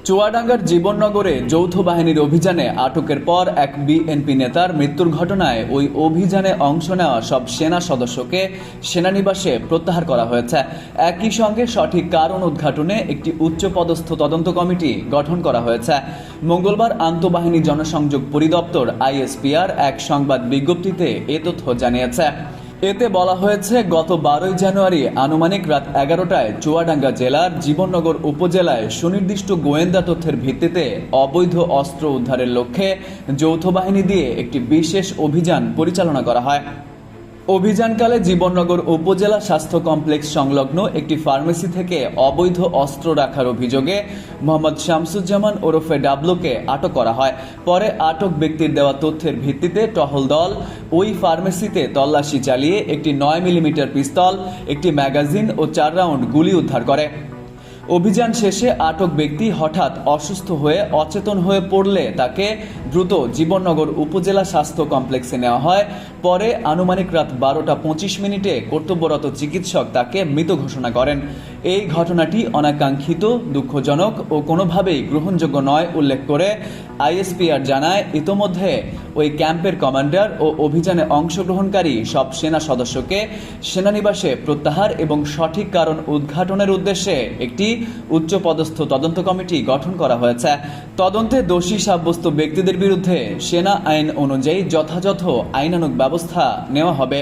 চুয়াডাঙ্গার জীবননগরে যৌথ বাহিনীর অভিযানে আটকের পর এক বিএনপি নেতার মৃত্যুর ঘটনায় ওই অভিযানে অংশ নেওয়া সব সেনা সদস্যকে সেনানিবাসে প্রত্যাহার করা হয়েছে। একই সঙ্গে সঠিক কারণ উদ্ঘাটনে একটি উচ্চপদস্থ তদন্ত কমিটি গঠন করা হয়েছে। মঙ্গলবার আন্তঃবাহিনী জনসংযোগ পরিদপ্তর আইএসপিআর এক সংবাদ বিজ্ঞপ্তিতে এ তথ্য জানিয়েছে। এতে বলা হয়েছে, গত 12 জানুয়ারি আনুমানিক রাত 11টায় চুয়াডাঙ্গা জেলার জীবননগর উপজেলায় সুনির্দিষ্ট গোয়েন্দা তথ্যের ভিত্তিতে অবৈধ অস্ত্র উদ্ধারের লক্ষ্যে যৌথ বাহিনী দিয়ে একটি বিশেষ অভিযান পরিচালনা করা হয়। অভিযানকালে জীবননগর উপজেলা স্বাস্থ্য কমপ্লেক্স সংলগ্ন একটি ফার্মেসি থেকে অবৈধ অস্ত্র রাখার অভিযোগে মোহাম্মদ শামসুজ্জামান ওরফে ডাবলুকে আটক করা হয়। পরে আটক ব্যক্তির দেওয়া তথ্যের ভিত্তিতে টহল দল ওই ফার্মেসিতে তল্লাশি চালিয়ে একটি 9 মিলিমিটার পিস্তল, একটি ম্যাগাজিন ও 4 রাউন্ড গুলি উদ্ধার করে। অভিযান শেষে আটক ব্যক্তি হঠাৎ অসুস্থ হয়ে অচেতন হয়ে পড়লে তাকে দ্রুত জীবননগর উপজেলা স্বাস্থ্য কমপ্লেক্সে নেওয়া হয়। পরে আনুমানিক রাত 12:25 কর্তব্যরত চিকিৎসক তাকে মৃত ঘোষণা করেন। এই ঘটনাটি অনাকাঙ্ক্ষিত, দুঃখজনক ও কোনোভাবেই গ্রহণযোগ্য নয় উল্লেখ করে আইএসপিআর জানায়, ইতোমধ্যে ওই ক্যাম্পের কমান্ডার ও অভিযানে অংশগ্রহণকারী সব সেনা সদস্যকে সেনানিবাসে প্রত্যাহার এবং সঠিক কারণ উদ্ঘাটনের উদ্দেশ্যে একটি উচ্চপদস্থ তদন্ত কমিটি গঠন করা হয়েছে। তদন্তে দোষী সাব্যস্ত ব্যক্তিদের বিরুদ্ধে সেনা আইন অনুযায়ী যথাযথ আইনানুগ ব্যবস্থা নেওয়া হবে।